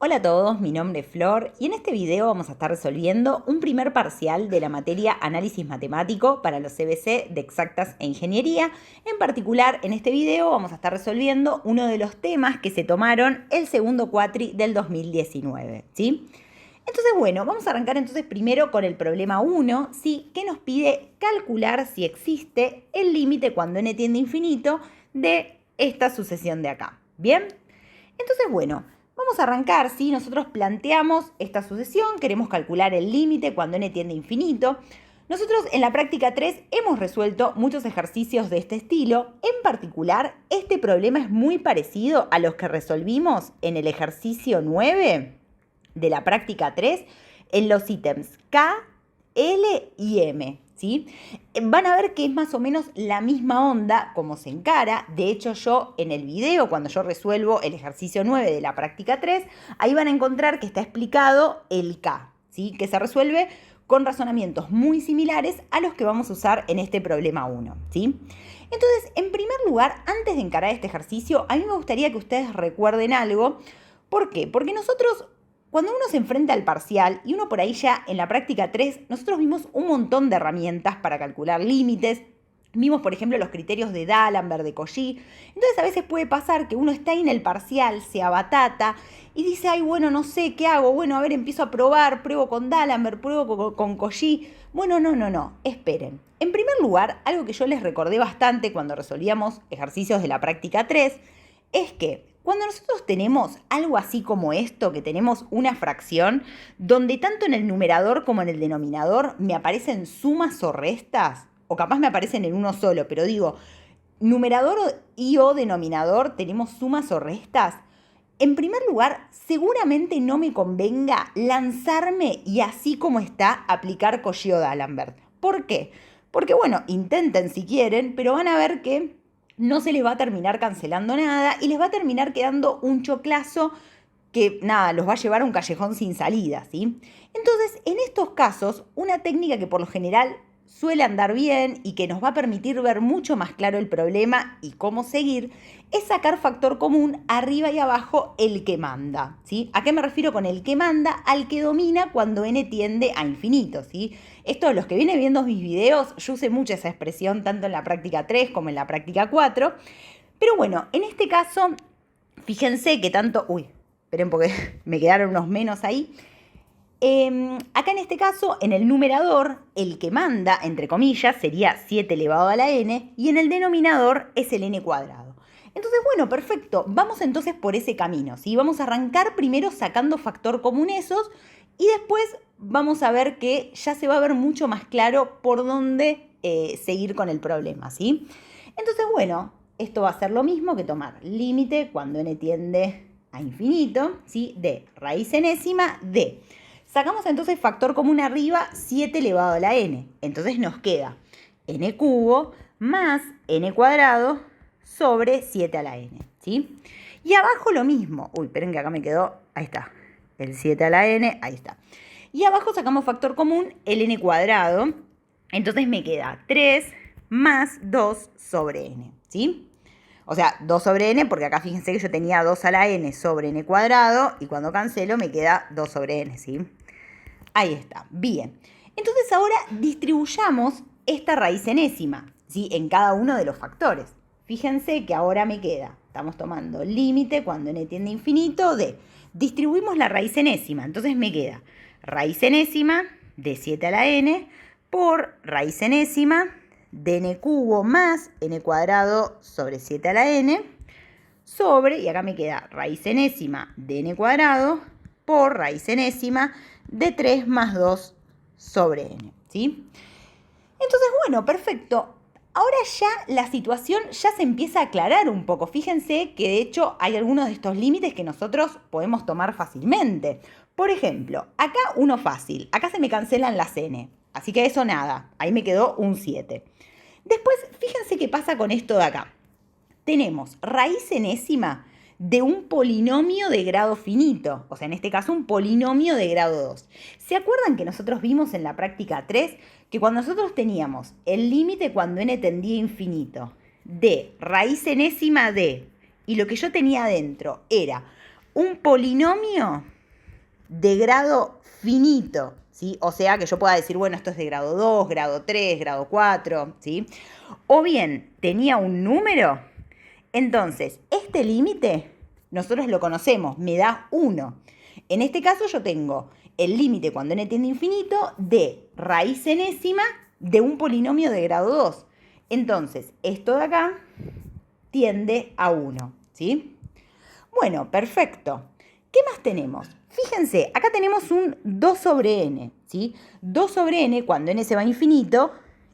Hola a todos, mi nombre es Flor y en este video vamos a estar resolviendo un primer parcial de la materia Análisis Matemático para los CBC de Exactas e Ingeniería. En particular, en este video vamos a estar resolviendo uno de los temas que se tomaron el segundo cuatri del 2019, ¿sí? Entonces, bueno, vamos a arrancar entonces primero con el problema 1, ¿sí? Que nos pide calcular si existe el límite cuando n tiende a infinito de esta sucesión de acá, ¿bien? Entonces, bueno, vamos a arrancar, ¿sí? Nosotros planteamos esta sucesión, queremos calcular el límite cuando n tiende a infinito. Nosotros en la práctica 3 hemos resuelto muchos ejercicios de este estilo. En particular, este problema es muy parecido a los que resolvimos en el ejercicio 9 de la práctica 3 en los ítems K, L y M. ¿Sí? Van a ver que es más o menos la misma onda como se encara. De hecho, yo en el video, cuando yo resuelvo el ejercicio 9 de la práctica 3, ahí van a encontrar que está explicado el K, ¿sí? Que se resuelve con razonamientos muy similares a los que vamos a usar en este problema 1, ¿sí? Entonces, en primer lugar, antes de encarar este ejercicio, a mí me gustaría que ustedes recuerden algo. ¿Por qué? Porque nosotros, cuando uno se enfrenta al parcial y uno por ahí ya en la práctica 3, nosotros vimos un montón de herramientas para calcular límites. Vimos, por ejemplo, los criterios de D'Alembert, de Cauchy. Entonces, a veces puede pasar que uno está ahí en el parcial, se abatata y dice, ay, bueno, no sé, ¿qué hago? Bueno, a ver, empiezo a probar, pruebo con D'Alembert, pruebo con Cauchy. Bueno, no, esperen. En primer lugar, algo que yo les recordé bastante cuando resolvíamos ejercicios de la práctica 3, es que cuando nosotros tenemos algo así como esto, que tenemos una fracción, donde tanto en el numerador como en el denominador me aparecen sumas o restas, o capaz me aparecen en uno solo, pero digo, numerador y o denominador tenemos sumas o restas, en primer lugar, seguramente no me convenga lanzarme y así como está aplicar Cauchy o D'Alembert. ¿Por qué? Porque bueno, intenten si quieren, pero van a ver que no se les va a terminar cancelando nada y les va a terminar quedando un choclazo que nada, los va a llevar a un callejón sin salida, ¿sí? Entonces, en estos casos, una técnica que por lo general suele andar bien y que nos va a permitir ver mucho más claro el problema y cómo seguir, es sacar factor común arriba y abajo el que manda, ¿sí? ¿A qué me refiero con el que manda? Al que domina cuando n tiende a infinito, ¿sí? Esto, los que vienen viendo mis videos, yo usé mucho esa expresión tanto en la práctica 3 como en la práctica 4, pero bueno, en este caso, fíjense que tanto... Uy, esperen porque me quedaron unos menos ahí. Acá en este caso, en el numerador, el que manda, entre comillas, sería 7 elevado a la n, y en el denominador es el n cuadrado. Entonces, bueno, perfecto, vamos entonces por ese camino, ¿sí? Vamos a arrancar primero sacando factor común esos, y después vamos a ver que ya se va a ver mucho más claro por dónde seguir con el problema, ¿sí? Entonces, bueno, esto va a ser lo mismo que tomar límite cuando n tiende a infinito, ¿sí? De raíz enésima de... Sacamos entonces factor común arriba, 7 elevado a la n. Entonces nos queda n cubo más n cuadrado sobre 7 a la n, ¿sí? Y abajo lo mismo. Uy, esperen que acá me quedó, ahí está, el 7 a la n, ahí está. Y abajo sacamos factor común, el n cuadrado. Entonces me queda 3 más 2 sobre n, ¿sí? O sea, 2 sobre n, porque acá fíjense que yo tenía 2 a la n sobre n cuadrado, y cuando cancelo me queda 2 sobre n, ¿sí? Ahí está, bien. Entonces ahora distribuyamos esta raíz enésima, ¿sí? En cada uno de los factores. Fíjense que ahora me queda, estamos tomando límite cuando n tiende a infinito de, distribuimos la raíz enésima, entonces me queda raíz enésima de 7 a la n por raíz enésima de n cubo más n cuadrado sobre 7 a la n sobre, y acá me queda raíz enésima de n cuadrado por raíz enésima de 3 más 2 sobre n, ¿sí? Entonces, bueno, perfecto. Ahora ya la situación ya se empieza a aclarar un poco. Fíjense que de hecho hay algunos de estos límites que nosotros podemos tomar fácilmente. Por ejemplo, acá uno fácil. Acá se me cancelan las n. Así que eso nada. Ahí me quedó un 7. Después, fíjense qué pasa con esto de acá. Tenemos raíz enésima de un polinomio de grado finito, o sea, en este caso un polinomio de grado 2. ¿Se acuerdan que nosotros vimos en la práctica 3 que cuando nosotros teníamos el límite cuando n tendía a infinito de raíz enésima de, y lo que yo tenía adentro era un polinomio de grado finito, ¿sí? O sea, que yo pueda decir, bueno, esto es de grado 2, grado 3, grado 4, ¿sí? O bien tenía un número, entonces este límite nosotros lo conocemos, me da 1. En este caso yo tengo el límite cuando n tiende a infinito de raíz enésima de un polinomio de grado 2. Entonces, esto de acá tiende a 1, ¿sí? Bueno, perfecto. ¿Qué más tenemos? Fíjense, acá tenemos un 2 sobre n, ¿sí? 2 sobre n, cuando n se va a infinito,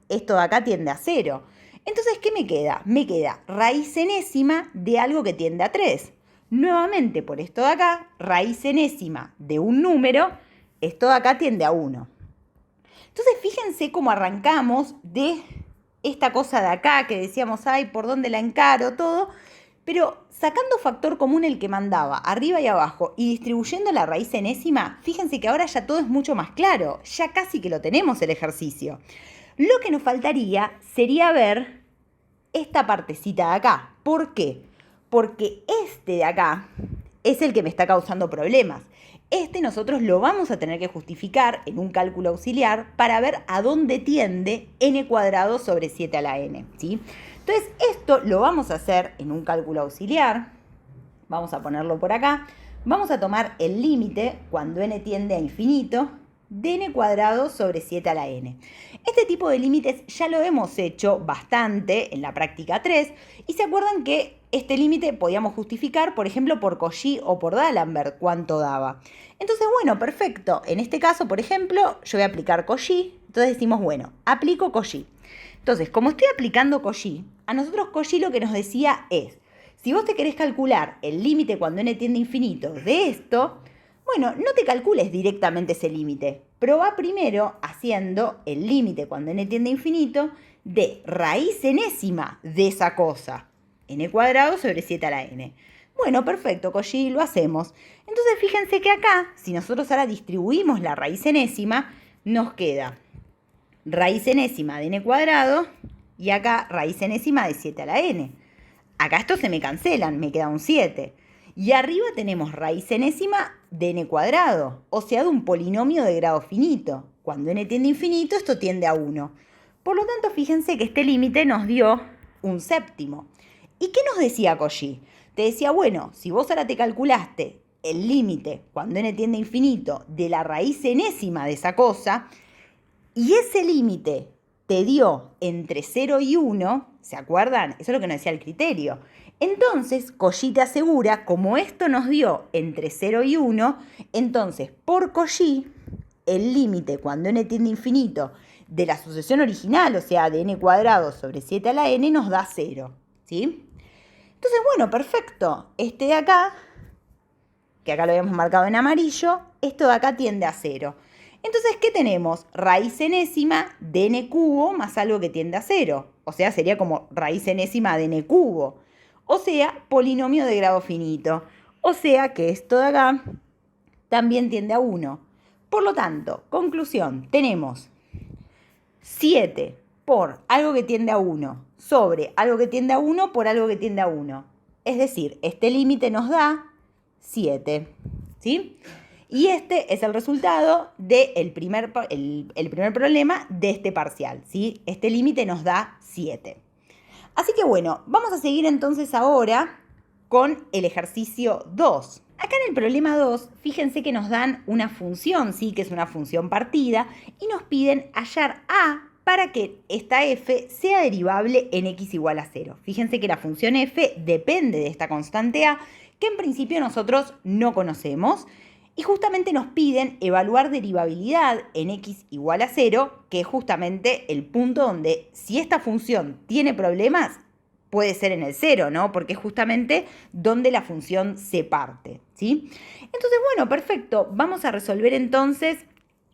esto de acá tiende a 0. Entonces, ¿qué me queda? Me queda raíz enésima de algo que tiende a 3. Nuevamente, por esto de acá, raíz enésima de un número, esto de acá tiende a 1. Entonces, fíjense cómo arrancamos de esta cosa de acá que decíamos, ay, ¿por dónde la encaro? Todo, pero sacando factor común el que mandaba, arriba y abajo, y distribuyendo la raíz enésima, fíjense que ahora ya todo es mucho más claro, ya casi que lo tenemos el ejercicio. Lo que nos faltaría sería ver esta partecita de acá. ¿Por qué? Porque este de acá es el que me está causando problemas. Este nosotros lo vamos a tener que justificar en un cálculo auxiliar para ver a dónde tiende n cuadrado sobre 7 a la n, ¿sí? Entonces, esto lo vamos a hacer en un cálculo auxiliar. Vamos a ponerlo por acá. Vamos a tomar el límite cuando n tiende a infinito de n cuadrado sobre 7 a la n. Este tipo de límites ya lo hemos hecho bastante en la práctica 3 y se acuerdan que este límite podíamos justificar, por ejemplo, por Cauchy o por D'Alembert, cuánto daba. Entonces, bueno, perfecto. En este caso, por ejemplo, yo voy a aplicar Cauchy. Entonces decimos, bueno, aplico Cauchy. Entonces, como estoy aplicando Cauchy, a nosotros Cauchy lo que nos decía es, si vos te querés calcular el límite cuando n tiende a infinito de esto, bueno, no te calcules directamente ese límite. Probá primero haciendo el límite cuando n tiende a infinito de raíz enésima de esa cosa. N cuadrado sobre 7 a la n. Bueno, perfecto, Cauchy, lo hacemos. Entonces, fíjense que acá, si nosotros ahora distribuimos la raíz enésima, nos queda raíz enésima de n cuadrado y acá raíz enésima de 7 a la n. Acá estos se me cancelan, me queda un 7. Y arriba tenemos raíz enésima de n cuadrado, o sea, de un polinomio de grado finito. Cuando n tiende a infinito, esto tiende a 1. Por lo tanto, fíjense que este límite nos dio un séptimo. ¿Y qué nos decía Cauchy? Te decía, bueno, si vos ahora te calculaste el límite cuando n tiende a infinito de la raíz enésima de esa cosa, y ese límite te dio entre 0 y 1, ¿se acuerdan? Eso es lo que nos decía el criterio. Entonces, Cauchy te asegura, como esto nos dio entre 0 y 1, entonces, por Cauchy, el límite cuando n tiende a infinito de la sucesión original, o sea, de n cuadrado sobre 7 a la n, nos da 0, ¿sí? Entonces, bueno, perfecto. Este de acá, que acá lo habíamos marcado en amarillo, esto de acá tiende a 0. Entonces, ¿qué tenemos? Raíz enésima de n cubo más algo que tiende a 0. O sea, sería como raíz enésima de n cubo. O sea, polinomio de grado finito. O sea que esto de acá también tiende a 1. Por lo tanto, conclusión, tenemos 7 por algo que tiende a 1 sobre algo que tiende a 1 por algo que tiende a 1. Es decir, este límite nos da 7, ¿sí? Y este es el resultado del primer problema de este parcial, ¿sí? Este límite nos da 7. Así que bueno, vamos a seguir entonces ahora con el ejercicio 2. Acá en el problema 2, fíjense que nos dan una función, ¿sí? Que es una función partida, y nos piden hallar a para que esta f sea derivable en x igual a 0. Fíjense que la función f depende de esta constante a, que en principio nosotros no conocemos, y justamente nos piden evaluar derivabilidad en x igual a 0, que es justamente el punto donde si esta función tiene problemas, puede ser en el 0, ¿no? Porque es justamente donde la función se parte, ¿sí? Entonces, bueno, perfecto. Vamos a resolver entonces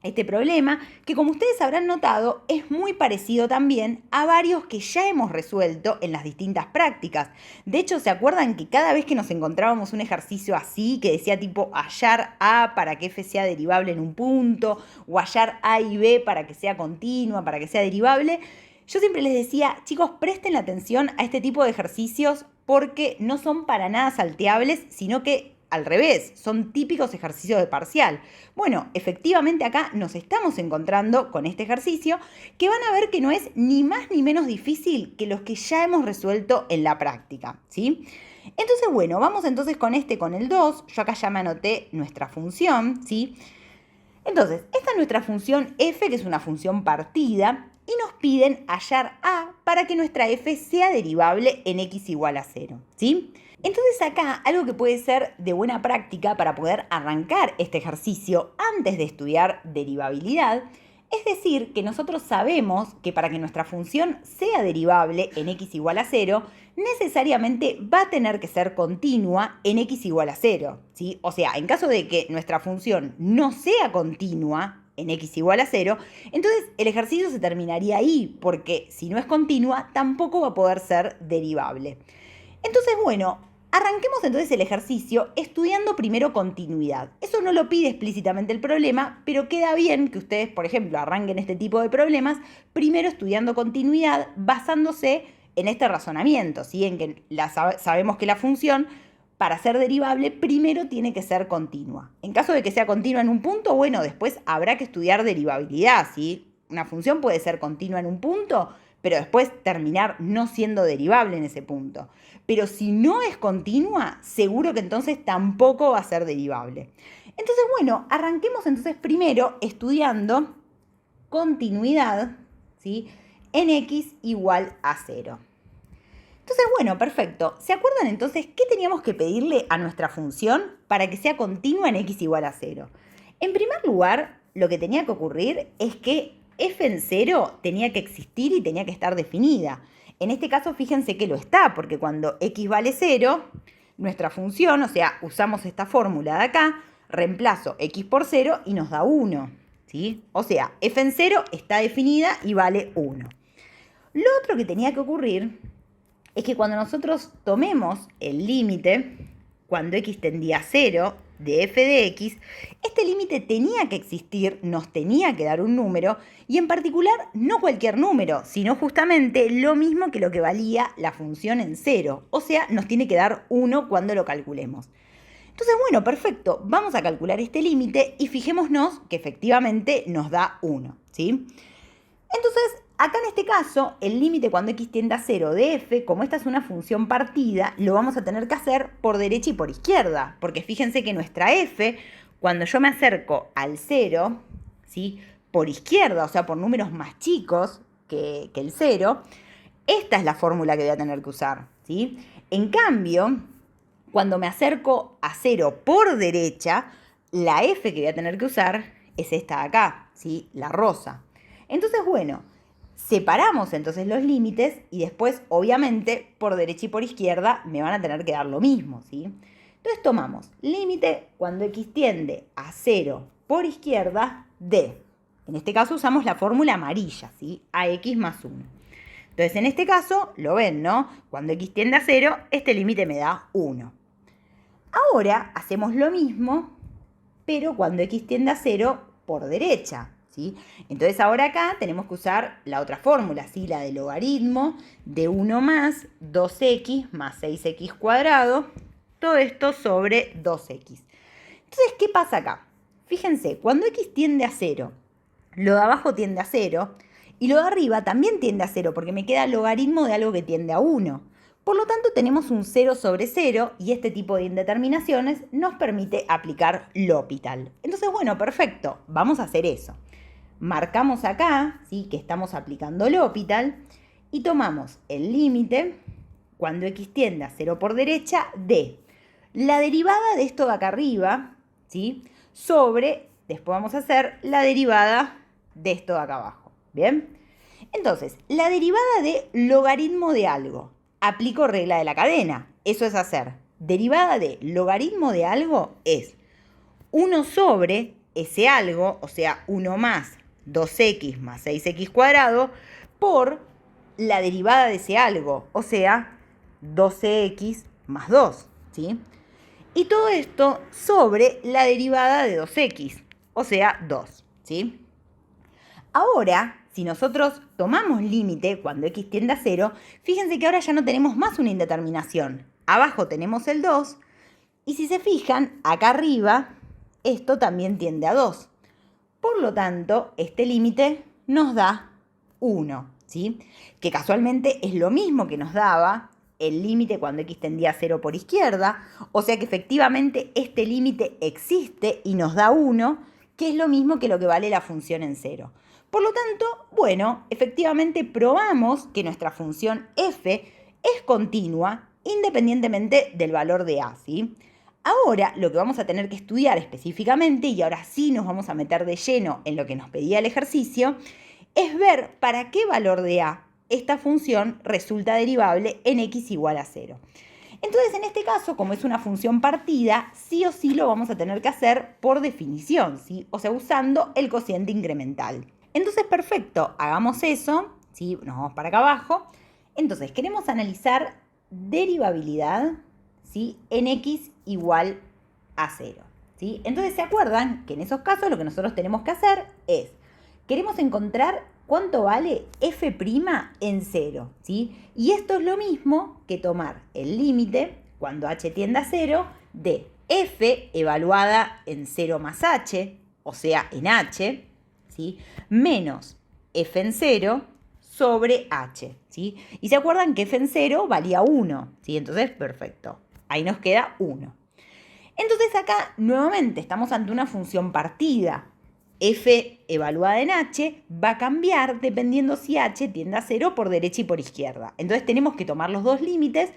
este problema, que como ustedes habrán notado, es muy parecido también a varios que ya hemos resuelto en las distintas prácticas. De hecho, ¿se acuerdan que cada vez que nos encontrábamos un ejercicio así, que decía tipo hallar A para que f sea derivable en un punto, o hallar A y B para que sea continua, para que sea derivable? Yo siempre les decía, chicos, presten atención a este tipo de ejercicios porque no son para nada salteables, sino que al revés, son típicos ejercicios de parcial. Bueno, efectivamente acá nos estamos encontrando con este ejercicio que van a ver que no es ni más ni menos difícil que los que ya hemos resuelto en la práctica, ¿sí? Entonces, bueno, vamos entonces con con el 2. Yo acá ya me anoté nuestra función, ¿sí? Entonces, esta es nuestra función f, que es una función partida, y nos piden hallar a para que nuestra f sea derivable en x igual a 0, ¿sí? Entonces acá algo que puede ser de buena práctica para poder arrancar este ejercicio antes de estudiar derivabilidad, es decir, que nosotros sabemos que para que nuestra función sea derivable en x igual a 0, necesariamente va a tener que ser continua en x igual a 0, ¿sí? O sea, en caso de que nuestra función no sea continua en x igual a 0, entonces el ejercicio se terminaría ahí, porque si no es continua, tampoco va a poder ser derivable. Entonces, bueno, arranquemos entonces el ejercicio estudiando primero continuidad. Eso no lo pide explícitamente el problema, pero queda bien que ustedes, por ejemplo, arranquen este tipo de problemas primero estudiando continuidad basándose en este razonamiento, ¿sí? En que sabemos que la función, para ser derivable, primero tiene que ser continua. En caso de que sea continua en un punto, bueno, después habrá que estudiar derivabilidad, ¿sí? Una función puede ser continua en un punto, pero después terminar no siendo derivable en ese punto. Pero si no es continua, seguro que entonces tampoco va a ser derivable. Entonces, bueno, arranquemos entonces primero estudiando continuidad, ¿sí? En x igual a 0. Entonces, bueno, perfecto. ¿Se acuerdan entonces qué teníamos que pedirle a nuestra función para que sea continua en x igual a 0? En primer lugar, lo que tenía que ocurrir es que f en 0 tenía que existir y tenía que estar definida. En este caso, fíjense que lo está, porque cuando x vale 0, nuestra función, o sea, usamos esta fórmula de acá, reemplazo x por 0 y nos da 1, ¿sí? O sea, f en 0 está definida y vale 1. Lo otro que tenía que ocurrir es que cuando nosotros tomemos el límite, cuando x tendía a 0 de f de x, este límite tenía que existir, nos tenía que dar un número, y en particular no cualquier número, sino justamente lo mismo que lo que valía la función en 0, o sea, nos tiene que dar 1 cuando lo calculemos. Entonces, bueno, perfecto, vamos a calcular este límite y fijémonos que efectivamente nos da 1, ¿sí? Entonces, acá en este caso, el límite cuando x tiende a 0 de f, como esta es una función partida, lo vamos a tener que hacer por derecha y por izquierda, porque fíjense que nuestra f, cuando yo me acerco al 0, ¿sí? Por izquierda, o sea, por números más chicos que el 0, esta es la fórmula que voy a tener que usar, ¿sí? En cambio, cuando me acerco a 0 por derecha, la f que voy a tener que usar es esta de acá, ¿sí? La rosa. Entonces, bueno, separamos entonces los límites y después, obviamente, por derecha y por izquierda me van a tener que dar lo mismo, ¿sí? Entonces tomamos límite cuando x tiende a 0 por izquierda de, en este caso usamos la fórmula amarilla, ¿sí? Ax más 1. Entonces, en este caso, lo ven, ¿no? Cuando x tiende a 0, este límite me da 1. Ahora hacemos lo mismo, pero cuando x tiende a 0 por derecha, ¿sí? Entonces ahora acá tenemos que usar la otra fórmula, ¿sí? La del logaritmo de 1 más 2x más 6x cuadrado, todo esto sobre 2x. Entonces, ¿qué pasa acá? Fíjense, cuando x tiende a 0, lo de abajo tiende a 0 y lo de arriba también tiende a 0 porque me queda logaritmo de algo que tiende a 1. Por lo tanto, tenemos un 0 sobre 0 y este tipo de indeterminaciones nos permite aplicar L'Hopital. Entonces, bueno, perfecto, vamos a hacer eso. Marcamos acá, ¿sí? Que estamos aplicando L'Hopital y tomamos el límite cuando x tiende a 0 por derecha de la derivada de esto de acá arriba, ¿sí? Sobre, después vamos a hacer la derivada de esto de acá abajo, ¿bien? Entonces, la derivada de logaritmo de algo, aplico regla de la cadena, eso es hacer, derivada de logaritmo de algo es 1 sobre ese algo, o sea, 1 más 2x más 6x cuadrado, por la derivada de ese algo, o sea, 12x más 2, ¿sí? Y todo esto sobre la derivada de 2x, o sea, 2, ¿sí? Ahora, si nosotros tomamos límite cuando x tiende a 0, fíjense que ahora ya no tenemos más una indeterminación. Abajo tenemos el 2 Y si se fijan, acá arriba, esto también tiende a 2. Por lo tanto, este límite nos da 1, ¿sí? Que casualmente es lo mismo que nos daba el límite cuando x tendía a 0 por izquierda. O sea que efectivamente este límite existe y nos da 1, que es lo mismo que lo que vale la función en 0. Por lo tanto, bueno, efectivamente probamos que nuestra función f es continua independientemente del valor de a, ¿sí? Ahora lo que vamos a tener que estudiar específicamente, y ahora sí nos vamos a meter de lleno en lo que nos pedía el ejercicio, es ver para qué valor de a esta función resulta derivable en x igual a 0. Entonces, en este caso, como es una función partida, sí o sí lo vamos a tener que hacer por definición, ¿sí? O sea, usando el cociente incremental. Entonces, perfecto, hagamos eso, ¿sí? Nos vamos para acá abajo. Entonces, queremos analizar derivabilidad, ¿sí? En x igual a 0, ¿sí? Entonces, ¿se acuerdan que en esos casos lo que nosotros tenemos que hacer es, queremos encontrar cuánto vale f' en 0, ¿sí? Y esto es lo mismo que tomar el límite, cuando h tiende a 0, de f evaluada en 0 más h, o sea, en h, ¿sí? Menos f en 0 sobre h, ¿sí? Y se acuerdan que f en 0 valía 1, ¿sí? Entonces, perfecto. Ahí nos queda 1. Entonces acá, nuevamente, estamos ante una función partida. F evaluada en h va a cambiar dependiendo si h tiende a 0 por derecha y por izquierda. Entonces tenemos que tomar los dos límites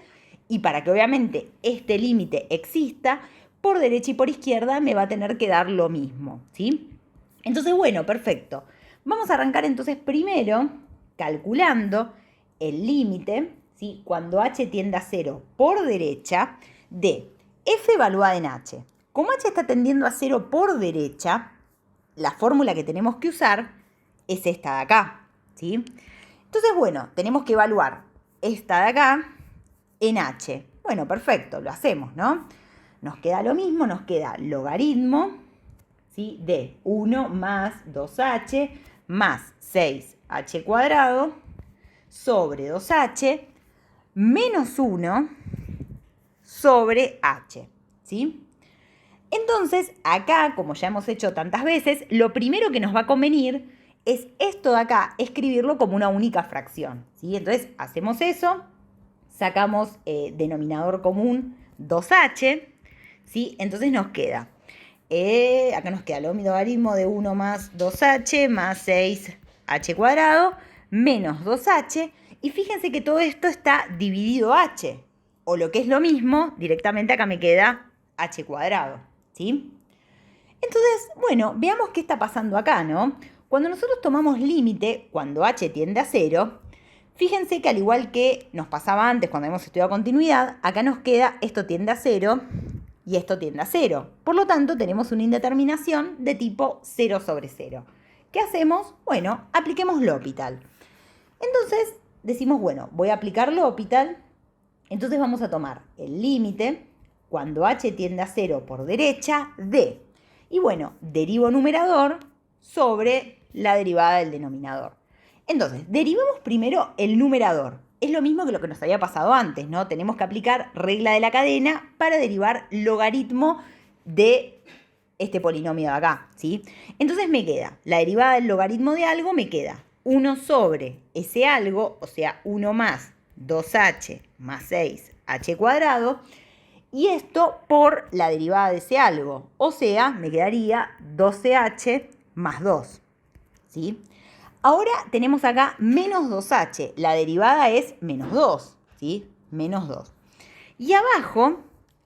y para que obviamente este límite exista, por derecha y por izquierda me va a tener que dar lo mismo, ¿sí? Entonces, bueno, perfecto. Vamos a arrancar entonces primero calculando el límite, ¿sí? Cuando h tiende a 0 por derecha de f evaluada en h. Como h está tendiendo a 0 por derecha, la fórmula que tenemos que usar es esta de acá, ¿sí? Entonces, bueno, tenemos que evaluar esta de acá en h. Bueno, perfecto, lo hacemos, ¿no? Nos queda lo mismo, nos queda logaritmo, ¿sí? De 1 más 2h más 6h cuadrado sobre 2h menos 1 sobre h, ¿sí? Entonces, acá, como ya hemos hecho tantas veces, lo primero que nos va a convenir es esto de acá, escribirlo como una única fracción, ¿sí? Entonces, hacemos eso, sacamos denominador común 2h, ¿sí? Entonces nos queda, acá nos queda el logaritmo de 1 más 2h más 6h cuadrado menos 2h, y fíjense que todo esto está dividido h, o lo que es lo mismo, directamente acá me queda h cuadrado, ¿sí? Entonces, bueno, veamos qué está pasando acá, ¿no? Cuando nosotros tomamos límite, cuando h tiende a 0, fíjense que al igual que nos pasaba antes cuando hemos estudiado continuidad, acá nos queda esto tiende a 0 y esto tiende a 0. Por lo tanto, tenemos una indeterminación de tipo 0 sobre 0. ¿Qué hacemos? Bueno, apliquemos L'Hopital. Entonces, decimos, bueno, voy a aplicar L'Hopital. Entonces vamos a tomar el límite cuando h tiende a 0 por derecha de, y bueno, derivo numerador sobre la derivada del denominador. Entonces, derivamos primero el numerador. Es lo mismo que lo que nos había pasado antes, ¿no? Tenemos que aplicar regla de la cadena para derivar logaritmo de este polinomio de acá, ¿sí? Entonces me queda, la derivada del logaritmo de algo me queda 1 sobre ese algo, o sea, 1 más 2h más 6h cuadrado, y esto por la derivada de ese algo, o sea, me quedaría 12h más 2, ¿sí? Ahora tenemos acá menos 2h, la derivada es menos 2, ¿sí? Menos 2. Y abajo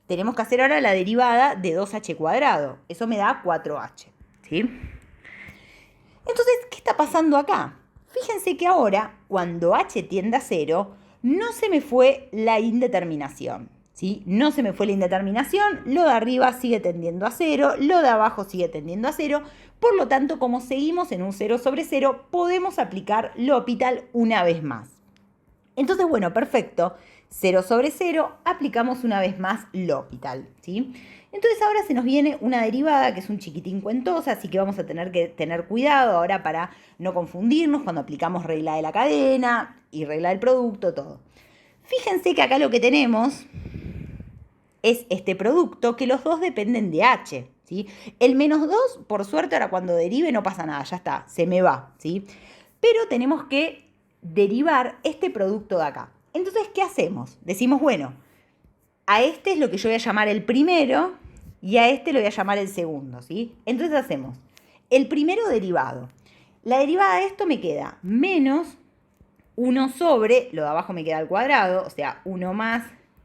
tenemos que hacer ahora la derivada de 2h cuadrado, eso me da 4h, ¿sí? Entonces, ¿qué está pasando acá? Fíjense que ahora, cuando h tiende a 0, no se me fue la indeterminación, ¿sí? No se me fue la indeterminación, lo de arriba sigue tendiendo a 0, lo de abajo sigue tendiendo a 0, por lo tanto, como seguimos en un 0 sobre 0, podemos aplicar L'Hopital una vez más. Entonces, bueno, perfecto, 0 sobre 0, aplicamos una vez más L'Hopital, ¿sí? Entonces ahora se nos viene una derivada que es un chiquitín cuentosa, así que vamos a tener que tener cuidado ahora para no confundirnos cuando aplicamos regla de la cadena y regla del producto, todo. Fíjense que acá lo que tenemos es este producto que los dos dependen de h, ¿sí? El menos 2, por suerte, ahora cuando derive no pasa nada, ya está, se me va, ¿sí? Pero tenemos que derivar este producto de acá. Entonces, ¿qué hacemos? Decimos, bueno, a este es lo que yo voy a llamar el primero y a este lo voy a llamar el segundo, ¿sí? Entonces hacemos el primero derivado. La derivada de esto me queda menos 1 sobre, lo de abajo me queda al cuadrado, o sea, 1 más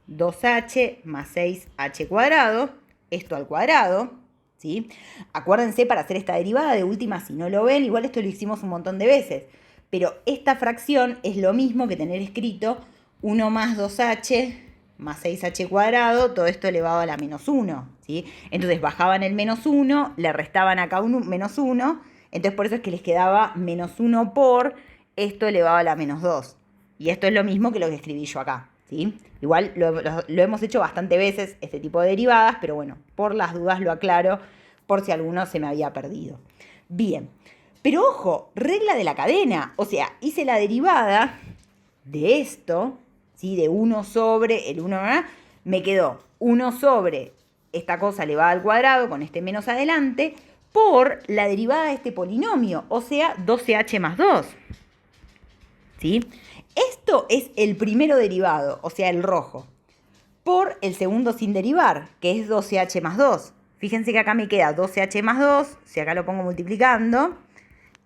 2h más 6h cuadrado, esto al cuadrado, ¿sí? Acuérdense, para hacer esta derivada, de última, si no lo ven, igual esto lo hicimos un montón de veces, pero esta fracción es lo mismo que tener escrito 1 más 2h más 6h cuadrado, todo esto elevado a la menos 1, ¿sí? Entonces bajaban el menos 1, le restaban acá un menos 1, entonces por eso es que les quedaba menos 1 por esto elevado a la menos 2. Y esto es lo mismo que lo que escribí yo acá, ¿sí? Igual lo hemos hecho bastante veces, este tipo de derivadas, pero bueno, por las dudas lo aclaro, por si alguno se me había perdido. Bien, pero ojo, regla de la cadena, o sea, hice la derivada de esto, ¿sí? De 1 sobre el 1, me quedó 1 sobre esta cosa elevada al cuadrado con este menos adelante por la derivada de este polinomio, o sea, 12h más 2. ¿Sí? Esto es el primero derivado, o sea, el rojo, por el segundo sin derivar, que es 12h más 2. Fíjense que acá me queda 12h más 2, si acá lo pongo multiplicando,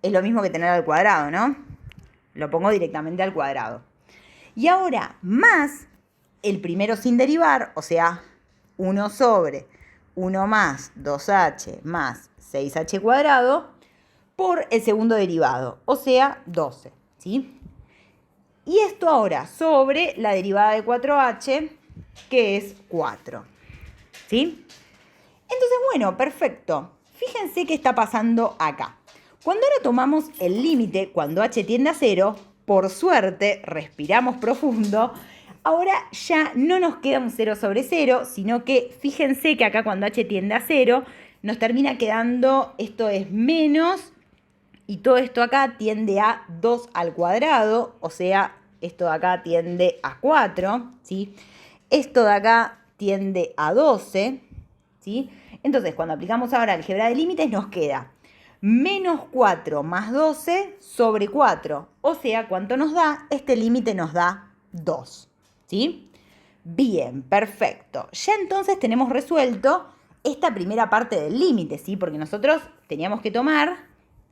es lo mismo que tener al cuadrado, ¿no? Lo pongo directamente al cuadrado. Y ahora, más el primero sin derivar, o sea, 1 sobre 1 más 2h más 6h cuadrado, por el segundo derivado, o sea, 12, ¿sí? Y esto ahora sobre la derivada de 4h, que es 4, ¿sí? Entonces, bueno, perfecto. Fíjense qué está pasando acá. Cuando ahora tomamos el límite, cuando h tiende a 0, por suerte, respiramos profundo, ahora ya no nos queda un 0 sobre 0, sino que fíjense que acá cuando h tiende a 0, nos termina quedando, esto es menos, y todo esto acá tiende a 2 al cuadrado, o sea, esto de acá tiende a 4, ¿sí? Esto de acá tiende a 12, ¿sí? Entonces, cuando aplicamos ahora álgebra de límites, nos queda menos 4 más 12 sobre 4. O sea, ¿cuánto nos da? Este límite nos da 2, ¿sí? Bien, perfecto. Ya entonces tenemos resuelto esta primera parte del límite, ¿sí? Porque nosotros teníamos que tomar,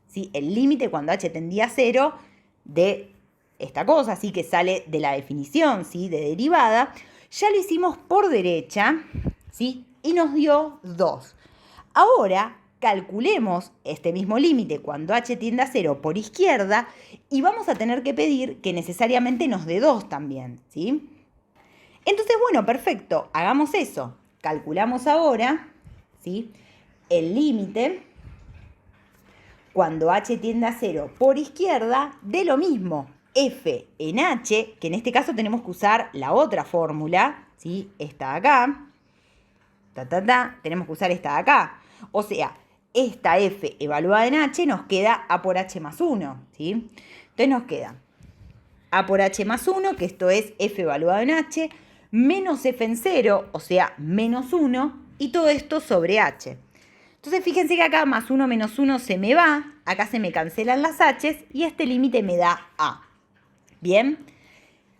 ¿sí?, el límite cuando h tendía a 0 de esta cosa, ¿sí?, que sale de la definición, ¿sí?, de derivada. Ya lo hicimos por derecha, ¿sí?, y nos dio 2. Ahora calculemos este mismo límite cuando h tiende a 0 por izquierda y vamos a tener que pedir que necesariamente nos dé 2 también, ¿sí? Entonces, bueno, perfecto, hagamos eso. Calculamos ahora, ¿sí?, el límite cuando h tiende a 0 por izquierda de lo mismo, f en h, que en este caso tenemos que usar la otra fórmula, ¿sí?, esta de acá, tenemos que usar esta de acá. O sea, esta f evaluada en h nos queda a por h más 1, ¿sí? Entonces nos queda a por h más 1, que esto es f evaluado en h, menos f en 0, o sea, menos 1, y todo esto sobre h. Entonces fíjense que acá más 1 menos 1 se me va, acá se me cancelan las h's y este límite me da a. ¿Bien?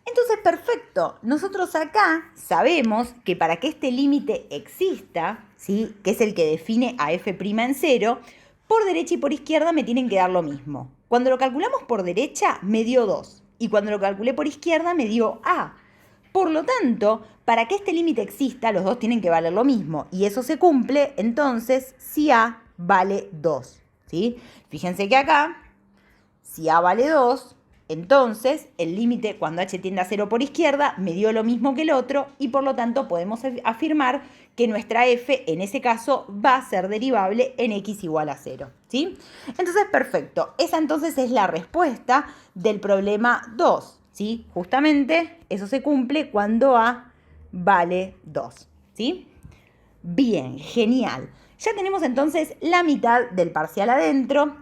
Entonces, perfecto. Nosotros acá sabemos que para que este límite exista, ¿sí?, que es el que define a f' en 0, por derecha y por izquierda me tienen que dar lo mismo. Cuando lo calculamos por derecha me dio 2 y cuando lo calculé por izquierda me dio a. Por lo tanto, para que este límite exista, los dos tienen que valer lo mismo. Y eso se cumple, entonces, si a vale 2, ¿sí? Fíjense que acá, si a vale 2, entonces el límite cuando h tiende a 0 por izquierda me dio lo mismo que el otro y por lo tanto podemos afirmar que nuestra f en ese caso va a ser derivable en x igual a 0, ¿sí? Entonces, perfecto. Esa entonces es la respuesta del problema 2. ¿Sí? Justamente eso se cumple cuando a vale 2, ¿sí? Bien, genial. Ya tenemos entonces la mitad del parcial adentro.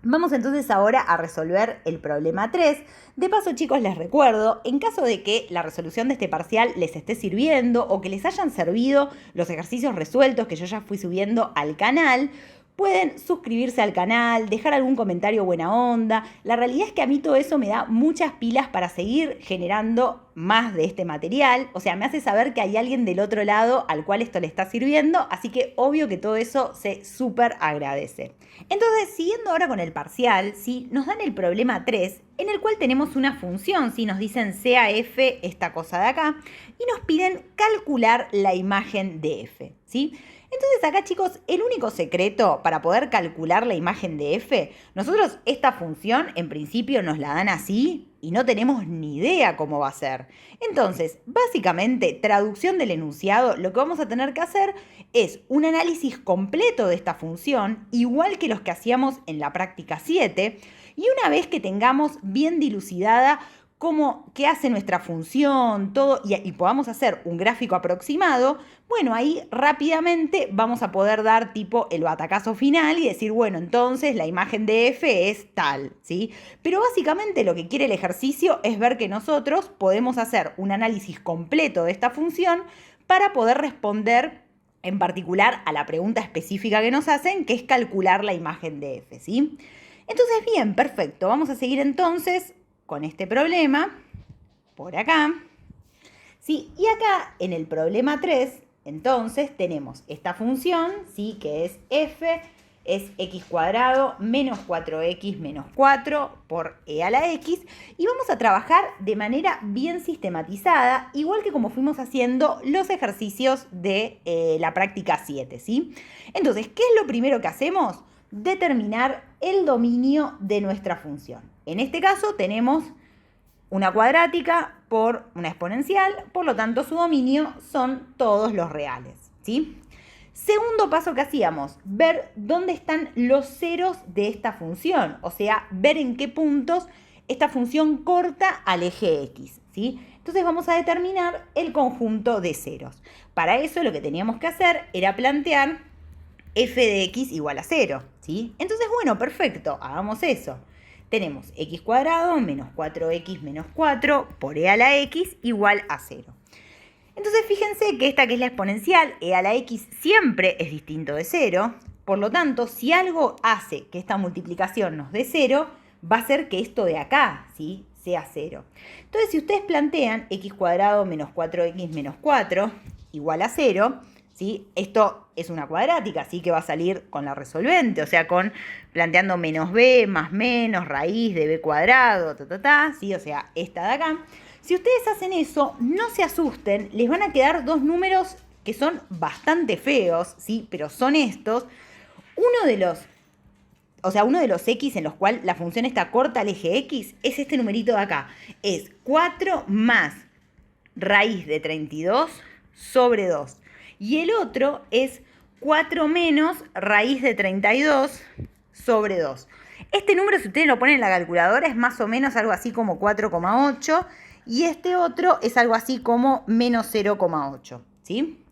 Vamos entonces ahora a resolver el problema 3. De paso, chicos, les recuerdo, en caso de que la resolución de este parcial les esté sirviendo o que les hayan servido los ejercicios resueltos que yo ya fui subiendo al canal, pueden suscribirse al canal, dejar algún comentario buena onda. La realidad es que a mí todo eso me da muchas pilas para seguir generando más de este material. O sea, me hace saber que hay alguien del otro lado al cual esto le está sirviendo. Así que obvio que todo eso se súper agradece. Entonces, siguiendo ahora con el parcial, ¿sí? Nos dan el problema 3, en el cual tenemos una función, ¿sí? Nos dicen sea f esta cosa de acá, y nos piden calcular la imagen de f, ¿sí? Entonces acá, chicos, el único secreto para poder calcular la imagen de f, nosotros esta función en principio nos la dan así y no tenemos ni idea cómo va a ser. Entonces, básicamente, traducción del enunciado, lo que vamos a tener que hacer es un análisis completo de esta función, igual que los que hacíamos en la práctica 7, y una vez que tengamos bien dilucidada qué hace nuestra función, todo, y podamos hacer un gráfico aproximado, bueno, ahí rápidamente vamos a poder dar tipo el batacazo final y decir, bueno, entonces la imagen de f es tal, ¿sí? Pero básicamente lo que quiere el ejercicio es ver que nosotros podemos hacer un análisis completo de esta función para poder responder en particular a la pregunta específica que nos hacen, que es calcular la imagen de f, ¿sí? Entonces, bien, perfecto. Vamos a seguir entonces con este problema, por acá, ¿sí? Y acá en el problema 3, entonces tenemos esta función, ¿sí? Que es f, es x cuadrado menos 4x menos 4 por e a la x, y vamos a trabajar de manera bien sistematizada, igual que como fuimos haciendo los ejercicios de la práctica 7, ¿sí? Entonces, ¿qué es lo primero que hacemos? Determinar el dominio de nuestra función. En este caso tenemos una cuadrática por una exponencial, por lo tanto su dominio son todos los reales, ¿sí? Segundo paso que hacíamos, ver dónde están los ceros de esta función, o sea, ver en qué puntos esta función corta al eje x, ¿sí? Entonces vamos a determinar el conjunto de ceros. Para eso lo que teníamos que hacer era plantear f de x igual a 0, ¿sí? Entonces, bueno, perfecto, hagamos eso. Tenemos x cuadrado menos 4x menos 4 por e a la x igual a 0. Entonces, fíjense que esta que es la exponencial, e a la x siempre es distinto de 0. Por lo tanto, si algo hace que esta multiplicación nos dé 0, va a ser que esto de acá, ¿sí?, sea 0. Entonces, si ustedes plantean x cuadrado menos 4x menos 4 igual a 0, ¿sí? Esto es una cuadrática, así que va a salir con la resolvente, o sea, planteando menos b más menos raíz de b cuadrado, ¿sí? O sea, esta de acá. Si ustedes hacen eso, no se asusten, les van a quedar dos números que son bastante feos, ¿sí? Pero son estos. Uno de los x en los cuales la función está corta al eje x es este numerito de acá. Es 4 más raíz de 32 sobre 2. Y el otro es 4 menos raíz de 32 sobre 2. Este número, si ustedes lo ponen en la calculadora, es más o menos algo así como 4,8. Y este otro es algo así como menos 0,8. ¿Sí?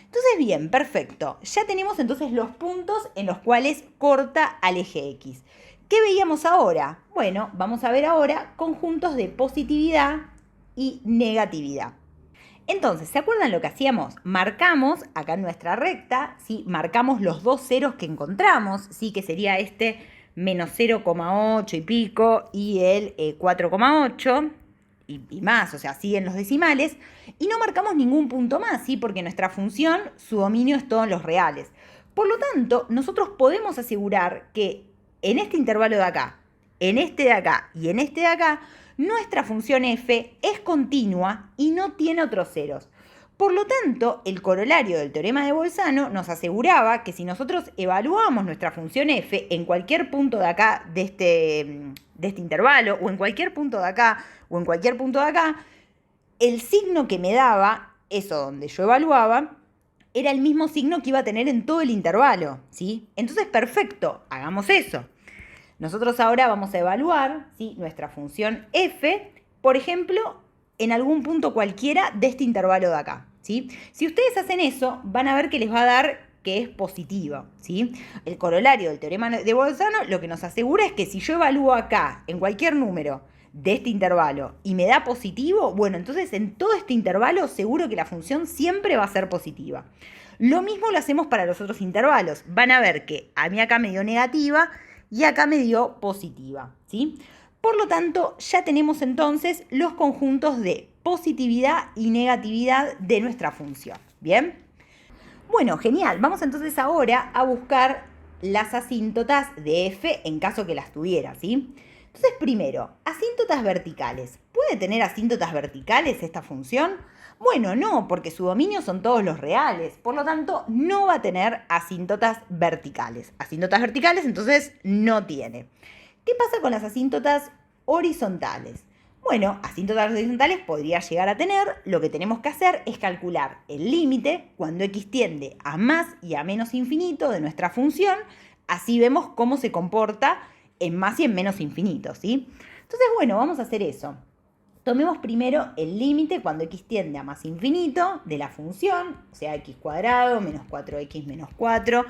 Entonces, bien, perfecto. Ya tenemos entonces los puntos en los cuales corta al eje X. ¿Qué veíamos ahora? Bueno, vamos a ver ahora conjuntos de positividad y negatividad. Entonces, ¿se acuerdan lo que hacíamos? Marcamos acá en nuestra recta, ¿sí? Marcamos los dos ceros que encontramos, ¿sí? Que sería este menos 0,8 y pico y el 4,8 y más, o sea, siguen los decimales. Y no marcamos ningún punto más, ¿sí? Porque nuestra función, su dominio es todo en los reales. Por lo tanto, nosotros podemos asegurar que en este intervalo de acá, en este de acá y en este de acá, nuestra función f es continua y no tiene otros ceros. Por lo tanto, el corolario del teorema de Bolzano nos aseguraba que si nosotros evaluamos nuestra función f en cualquier punto de acá de este intervalo, o en cualquier punto de acá, o en cualquier punto de acá, el signo que me daba, eso donde yo evaluaba, era el mismo signo que iba a tener en todo el intervalo, ¿sí? Entonces, perfecto, hagamos eso. Nosotros ahora vamos a evaluar, ¿sí?, nuestra función f, por ejemplo, en algún punto cualquiera de este intervalo de acá, ¿sí? Si ustedes hacen eso, van a ver que les va a dar que es positiva, ¿sí? El corolario del teorema de Bolzano lo que nos asegura es que si yo evalúo acá, en cualquier número de este intervalo, y me da positivo, bueno, entonces en todo este intervalo seguro que la función siempre va a ser positiva. Lo mismo lo hacemos para los otros intervalos. Van a ver que a mí acá me dio negativa y acá me dio positiva, ¿sí? Por lo tanto, ya tenemos entonces los conjuntos de positividad y negatividad de nuestra función, ¿bien? Bueno, genial. Vamos entonces ahora a buscar las asíntotas de f en caso que las tuviera, ¿sí? Entonces, primero, asíntotas verticales. ¿Puede tener asíntotas verticales esta función? Bueno, no, porque su dominio son todos los reales. Por lo tanto, no va a tener asíntotas verticales. Asíntotas verticales, entonces, no tiene. ¿Qué pasa con las asíntotas horizontales? Bueno, asíntotas horizontales podría llegar a tener. Lo que tenemos que hacer es calcular el límite cuando x tiende a más y a menos infinito de nuestra función. Así vemos cómo se comporta en más y en menos infinito, ¿sí? Entonces, bueno, vamos a hacer eso. Tomemos primero el límite cuando x tiende a más infinito de la función, o sea, x cuadrado menos 4x menos 4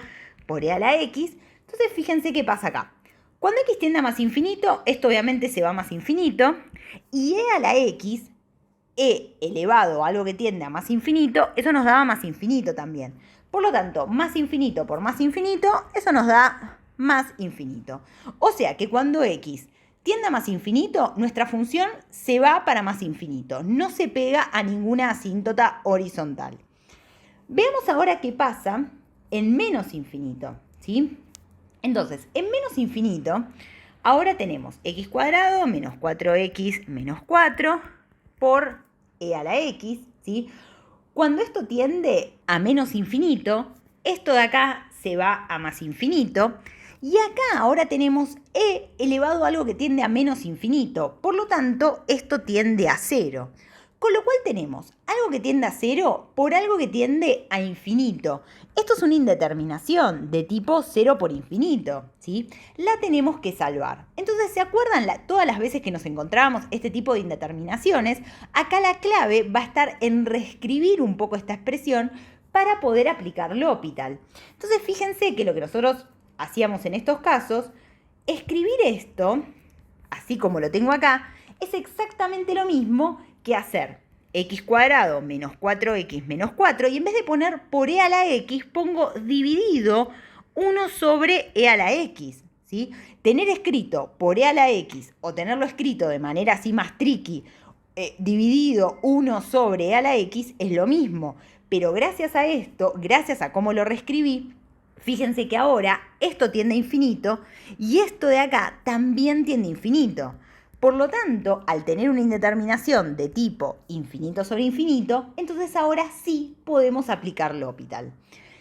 por e a la x. Entonces, fíjense qué pasa acá. Cuando x tiende a más infinito, esto obviamente se va a más infinito, y e a la x, e elevado a algo que tiende a más infinito, eso nos da más infinito también. Por lo tanto, más infinito por más infinito, eso nos da más infinito. O sea que cuando x tiende a más infinito, nuestra función se va para más infinito, no se pega a ninguna asíntota horizontal. Veamos ahora qué pasa en menos infinito, ¿sí? Entonces, en menos infinito, ahora tenemos x cuadrado menos 4x menos 4 por e a la x, ¿sí? Cuando esto tiende a menos infinito, esto de acá se va a más infinito. Y acá ahora tenemos e elevado a algo que tiende a menos infinito. Por lo tanto, esto tiende a 0. Con lo cual tenemos algo que tiende a 0 por algo que tiende a infinito. Esto es una indeterminación de tipo 0 por infinito, ¿sí? La tenemos que salvar. Entonces, ¿se acuerdan todas las veces que nos encontramos este tipo de indeterminaciones? Acá la clave va a estar en reescribir un poco esta expresión para poder aplicar L'Hopital. Entonces, fíjense que lo que nosotros hacíamos en estos casos, escribir esto, así como lo tengo acá, es exactamente lo mismo que hacer x cuadrado menos 4x menos 4, y en vez de poner por e a la x, pongo dividido 1 sobre e a la x, ¿sí? Tener escrito por e a la x o tenerlo escrito de manera así más tricky, dividido 1 sobre e a la x, es lo mismo. Pero gracias a esto, gracias a cómo lo reescribí, fíjense que ahora esto tiende a infinito y esto de acá también tiende a infinito. Por lo tanto, al tener una indeterminación de tipo infinito sobre infinito, entonces ahora sí podemos aplicar L'Hopital.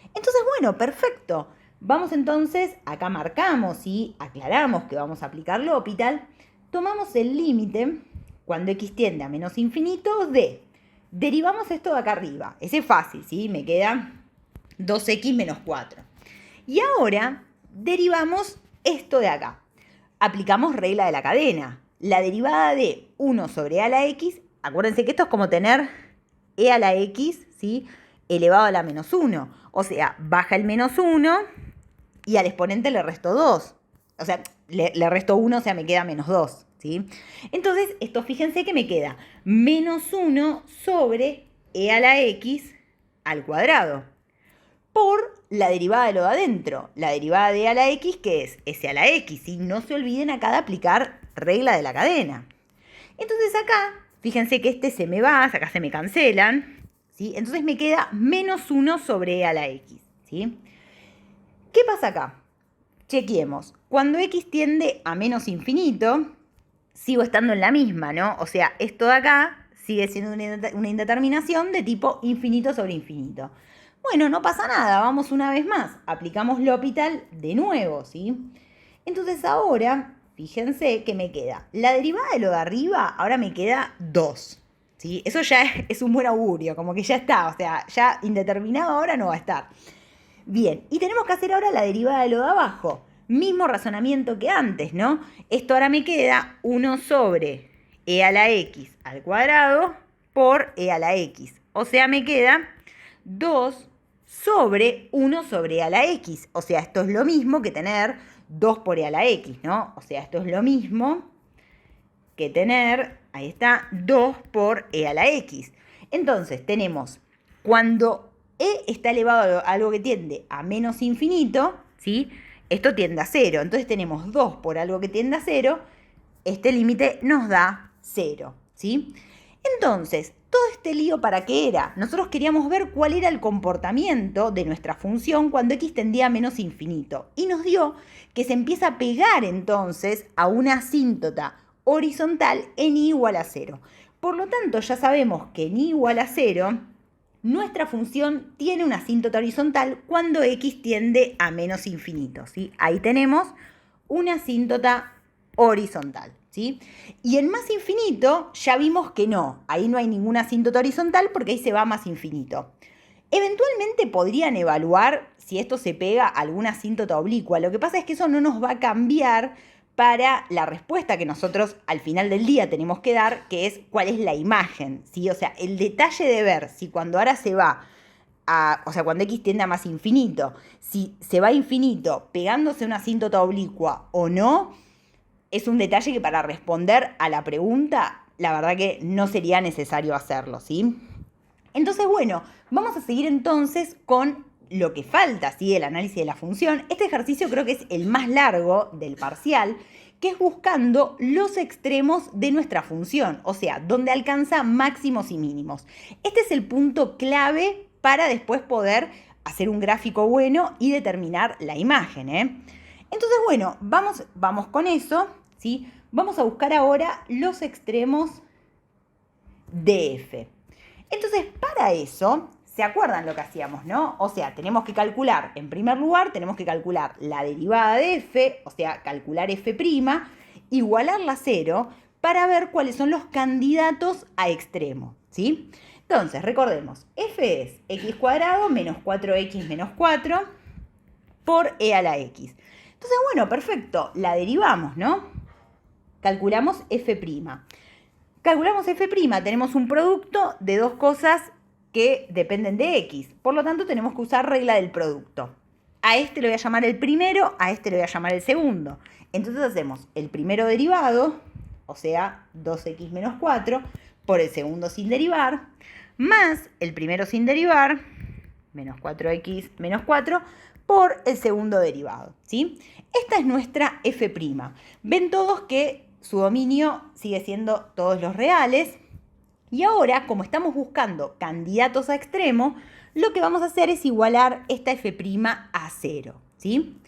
Entonces, bueno, perfecto. Vamos entonces, acá marcamos y aclaramos que vamos a aplicar L'Hopital. Tomamos el límite cuando x tiende a menos infinito de, derivamos esto de acá arriba. Ese es fácil, ¿sí? Me queda 2x menos 4. Y ahora derivamos esto de acá. Aplicamos regla de la cadena. La derivada de 1 sobre e a la x, acuérdense que esto es como tener e a la x, ¿sí? Elevado a la menos 1. O sea, baja el menos 1 y al exponente le resto 2. O sea, le resto 1, o sea, me queda menos 2, ¿sí? Entonces, esto fíjense que me queda menos 1 sobre e a la x al cuadrado por la derivada de lo de adentro. La derivada de e a la x, que es s a la x, ¿sí? No se olviden acá de aplicar regla de la cadena. Entonces acá, fíjense que este se me va, acá se me cancelan, ¿sí? Entonces me queda menos 1 sobre e a la x, ¿sí? ¿Qué pasa acá? Chequeemos. Cuando x tiende a menos infinito, sigo estando en la misma, ¿no? O sea, esto de acá sigue siendo una indeterminación de tipo infinito sobre infinito. Bueno, no pasa nada, vamos una vez más. Aplicamos L'Hopital de nuevo, ¿sí? Entonces ahora, fíjense que me queda la derivada de lo de arriba, ahora me queda 2, ¿sí? Eso ya es un buen augurio, como que ya está, o sea, ya indeterminado ahora no va a estar. Bien, y tenemos que hacer ahora la derivada de lo de abajo. Mismo razonamiento que antes, ¿no? Esto ahora me queda 1 sobre e a la x al cuadrado por e a la x. O sea, me queda 2 sobre 1 sobre e a la x. O sea, esto es lo mismo que tener 2 por e a la x, ¿no? O sea, esto es lo mismo que tener, ahí está, 2 por e a la x. Entonces, tenemos, cuando e está elevado a algo que tiende a menos infinito, ¿sí? Esto tiende a 0. Entonces tenemos 2 por algo que tiende a 0. Este límite nos da 0, ¿sí? Entonces, todo este lío, ¿para qué era? Nosotros queríamos ver cuál era el comportamiento de nuestra función cuando x tendía a menos infinito. Y nos dio que se empieza a pegar entonces a una asíntota horizontal en i igual a 0. Por lo tanto, ya sabemos que en i igual a 0, nuestra función tiene una asíntota horizontal cuando x tiende a menos infinito, ¿sí? Ahí tenemos una asíntota horizontal, ¿sí? Y en más infinito ya vimos que no, ahí no hay ninguna asíntota horizontal porque ahí se va a más infinito. Eventualmente podrían evaluar si esto se pega a alguna asíntota oblicua. Lo que pasa es que eso no nos va a cambiar para la respuesta que nosotros al final del día tenemos que dar, que es cuál es la imagen, ¿sí? O sea, el detalle de ver si cuando ahora se va o sea, cuando x tiende a más infinito, si se va a infinito pegándose una asíntota oblicua o no, es un detalle que para responder a la pregunta, la verdad que no sería necesario hacerlo, ¿sí? Entonces, bueno, vamos a seguir entonces con lo que falta, ¿sí? El análisis de la función. Este ejercicio creo que es el más largo del parcial, que es buscando los extremos de nuestra función, o sea, donde alcanza máximos y mínimos. Este es el punto clave para después poder hacer un gráfico bueno y determinar la imagen, ¿eh? Entonces, bueno, vamos con eso, ¿sí? Vamos a buscar ahora los extremos de f. Entonces, para eso, ¿se acuerdan lo que hacíamos, no? O sea, tenemos que calcular, en primer lugar, tenemos que calcular la derivada de f, o sea, calcular f', igualarla a 0, para ver cuáles son los candidatos a extremo, ¿sí? Entonces, recordemos, f es x cuadrado menos 4x menos 4 por e a la x. Entonces, bueno, perfecto, la derivamos, ¿no? Calculamos f'. Calculamos f', tenemos un producto de dos cosas que dependen de x. Por lo tanto, tenemos que usar regla del producto. A este le voy a llamar el primero, a este le voy a llamar el segundo. Entonces hacemos el primero derivado, o sea, 2x menos 4, por el segundo sin derivar, más el primero sin derivar, menos 4x menos 4, por el segundo derivado, ¿sí? Esta es nuestra f'. Ven todos que su dominio sigue siendo todos los reales. Y ahora, como estamos buscando candidatos a extremo, lo que vamos a hacer es igualar esta f' a 0, ¿sí?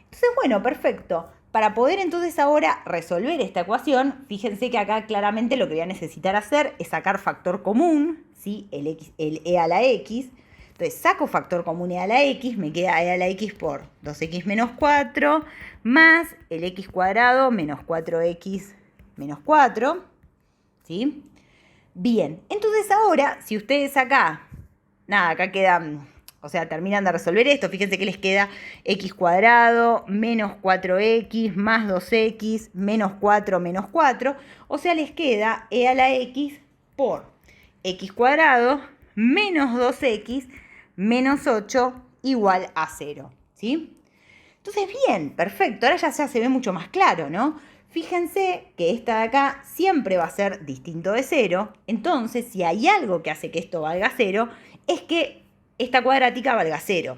Entonces, bueno, perfecto. Para poder entonces ahora resolver esta ecuación, fíjense que acá claramente lo que voy a necesitar hacer es sacar factor común, ¿sí? El e a la x. Entonces saco factor común e a la x, me queda e a la x por 2x menos 4, más el x cuadrado menos 4x menos 4, ¿sí? Bien, entonces ahora, si ustedes acá, acá quedan, o sea, terminan de resolver esto, fíjense que les queda x cuadrado menos 4x más 2x menos 4 menos 4, o sea, les queda e a la x por x cuadrado menos 2x menos 8 igual a 0, ¿sí? Entonces, bien, perfecto, ahora ya se ve mucho más claro, ¿no? Fíjense que esta de acá siempre va a ser distinto de 0, entonces si hay algo que hace que esto valga 0, es que esta cuadrática valga 0.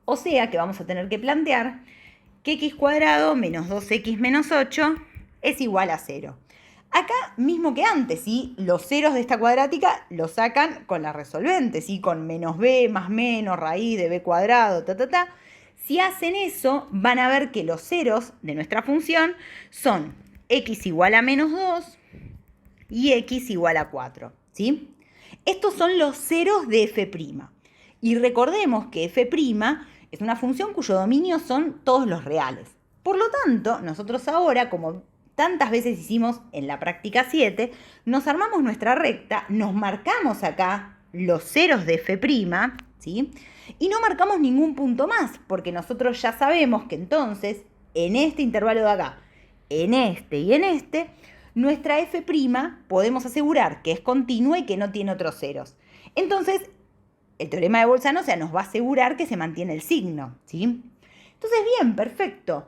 O sea que vamos a tener que plantear que x cuadrado menos 2x menos 8 es igual a 0. Acá mismo que antes, ¿sí? Los ceros de esta cuadrática los sacan con la resolvente, ¿sí? Con menos b más menos raíz de b cuadrado, Si hacen eso, van a ver que los ceros de nuestra función son x igual a menos 2 y x igual a 4, ¿sí? Estos son los ceros de f'. Y recordemos que f' es una función cuyo dominio son todos los reales. Por lo tanto, nosotros ahora, como tantas veces hicimos en la práctica 7, nos armamos nuestra recta, nos marcamos acá los ceros de f', ¿sí? Y no marcamos ningún punto más, porque nosotros ya sabemos que entonces, en este intervalo de acá, en este y en este, nuestra f' podemos asegurar que es continua y que no tiene otros ceros. Entonces, el teorema de Bolzano, o sea, nos va a asegurar que se mantiene el signo, ¿sí? Entonces, bien, perfecto.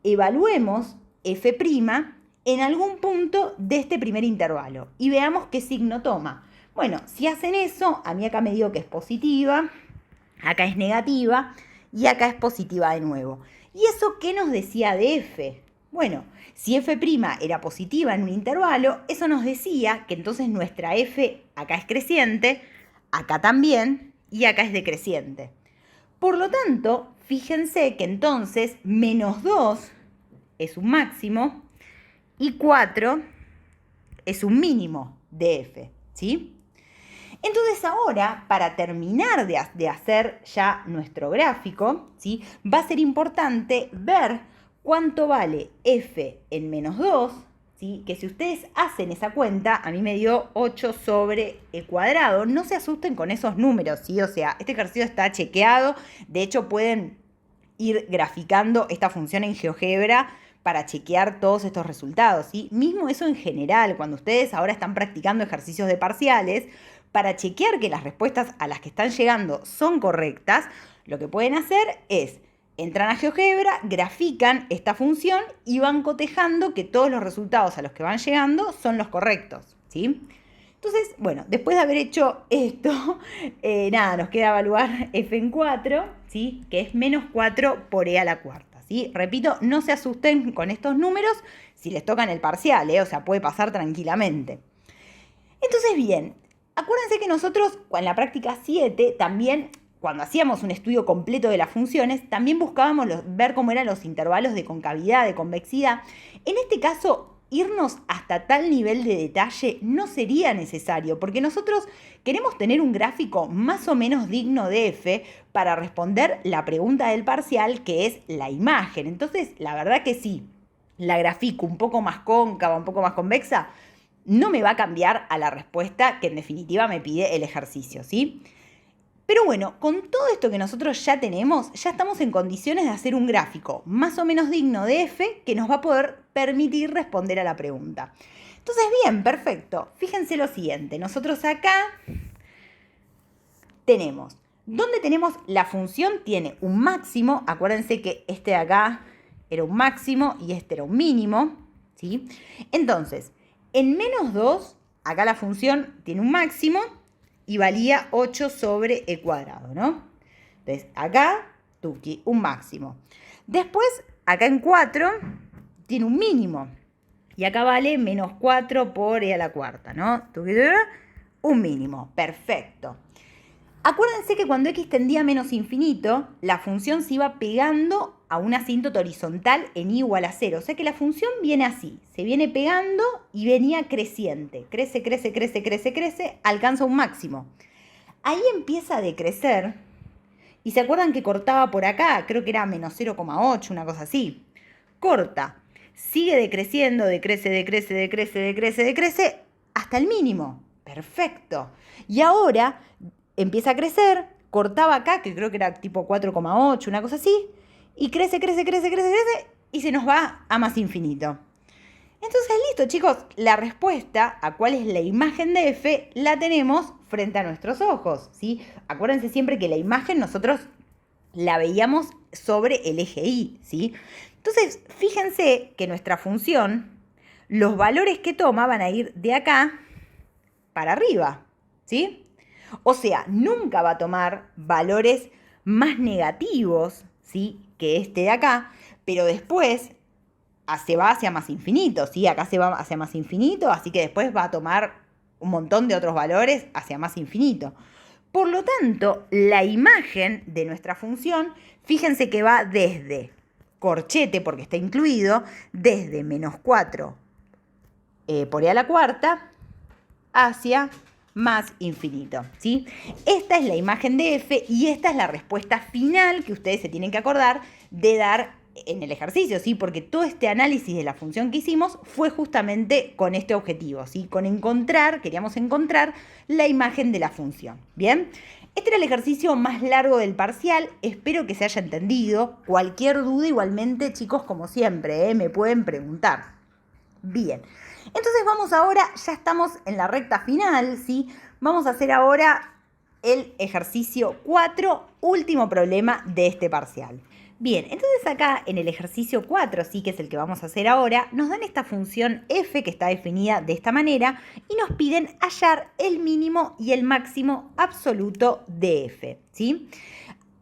Evaluemos f' en algún punto de este primer intervalo y veamos qué signo toma. Bueno, si hacen eso, a mí acá me digo que es positiva, acá es negativa y acá es positiva de nuevo. ¿Y eso qué nos decía de f? Bueno, si f' era positiva en un intervalo, eso nos decía que entonces nuestra f acá es creciente, acá también y acá es decreciente. Por lo tanto, fíjense que entonces menos 2 es un máximo y 4 es un mínimo de f, ¿sí? Entonces ahora, para terminar de hacer ya nuestro gráfico, ¿sí? Va a ser importante ver cuánto vale f en menos 2, ¿sí? Que si ustedes hacen esa cuenta, a mí me dio 8 sobre e cuadrado. No se asusten con esos números, ¿sí? O sea, este ejercicio está chequeado. De hecho, pueden ir graficando esta función en GeoGebra para chequear todos estos resultados, ¿sí? Mismo eso en general, cuando ustedes ahora están practicando ejercicios de parciales, para chequear que las respuestas a las que están llegando son correctas, lo que pueden hacer es, entran a GeoGebra, grafican esta función y van cotejando que todos los resultados a los que van llegando son los correctos, ¿sí? Entonces, bueno, después de haber hecho esto, nada, nos queda evaluar f en 4, ¿sí? Que es menos 4 por e a la cuarta, ¿sí? Repito, no se asusten con estos números si les tocan el parcial, o sea, puede pasar tranquilamente. Entonces, bien, acuérdense que nosotros en la práctica 7 también, cuando hacíamos un estudio completo de las funciones, también buscábamos ver cómo eran los intervalos de concavidad, de convexidad. En este caso, irnos hasta tal nivel de detalle no sería necesario, porque nosotros queremos tener un gráfico más o menos digno de f para responder la pregunta del parcial, que es la imagen. Entonces, la verdad que sí, la grafico un poco más cóncava, un poco más convexa, no me va a cambiar a la respuesta que en definitiva me pide el ejercicio, ¿sí? Pero bueno, con todo esto que nosotros ya tenemos, ya estamos en condiciones de hacer un gráfico más o menos digno de f que nos va a poder permitir responder a la pregunta. Entonces, bien, perfecto. Fíjense lo siguiente. Nosotros acá tenemos, ¿dónde tenemos la función? Tiene un máximo. Acuérdense que este de acá era un máximo y este era un mínimo, ¿sí? Entonces, en menos 2, acá la función tiene un máximo y valía 8 sobre e cuadrado, ¿no? Entonces, acá, tuki, un máximo. Después, acá en 4, tiene un mínimo. Y acá vale menos 4 por e a la cuarta, ¿no? Tuki, un mínimo. Perfecto. Acuérdense que cuando x tendía a menos infinito, la función se iba pegando a una asíntota horizontal en y igual a 0. O sea que la función viene así, se viene pegando y venía creciente. Crece, crece, crece, crece, crece, alcanza un máximo. Ahí empieza a decrecer y se acuerdan que cortaba por acá, creo que era menos 0,8, una cosa así. Corta, sigue decreciendo, decrece, decrece, decrece, decrece, decrece, hasta el mínimo. Perfecto. Y ahora empieza a crecer, cortaba acá, que creo que era tipo 4,8, una cosa así, y crece, crece, crece, crece, crece, y se nos va a más infinito. Entonces, listo, chicos, la respuesta a cuál es la imagen de f la tenemos frente a nuestros ojos, ¿sí? Acuérdense siempre que la imagen nosotros la veíamos sobre el eje y, ¿sí? Entonces, fíjense que nuestra función, los valores que toma van a ir de acá para arriba, ¿sí? O sea, nunca va a tomar valores más negativos, ¿sí? Que este de acá, pero después se va hacia más infinito, ¿sí? Acá se va hacia más infinito, así que después va a tomar un montón de otros valores hacia más infinito. Por lo tanto, la imagen de nuestra función, fíjense que va desde corchete, porque está incluido, desde menos 4 por e a la cuarta hacia más infinito, ¿sí? Esta es la imagen de f y esta es la respuesta final que ustedes se tienen que acordar de dar en el ejercicio, ¿sí? Porque todo este análisis de la función que hicimos fue justamente con este objetivo, ¿sí? Con queríamos encontrar la imagen de la función, ¿bien? Este era el ejercicio más largo del parcial, espero que se haya entendido. Cualquier duda igualmente, chicos, como siempre, me pueden preguntar. Bien, entonces vamos ahora, ya estamos en la recta final, ¿sí? Vamos a hacer ahora el ejercicio 4, último problema de este parcial. Bien, entonces acá en el ejercicio 4, sí, que es el que vamos a hacer ahora, nos dan esta función f que está definida de esta manera y nos piden hallar el mínimo y el máximo absoluto de f, ¿sí?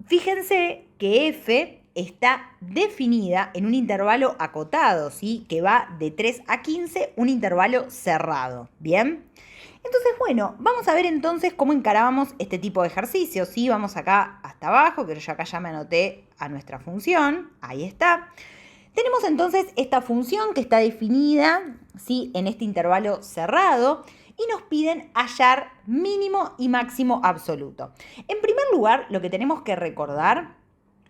Fíjense que f está definida en un intervalo acotado, ¿sí? Que va de 3 a 15, un intervalo cerrado, ¿bien? Entonces, bueno, vamos a ver entonces cómo encarábamos este tipo de ejercicios, ¿sí? Vamos acá hasta abajo, que yo acá ya me anoté a nuestra función, ahí está. Tenemos entonces esta función que está definida, ¿sí? En este intervalo cerrado y nos piden hallar mínimo y máximo absoluto. En primer lugar, lo que tenemos que recordar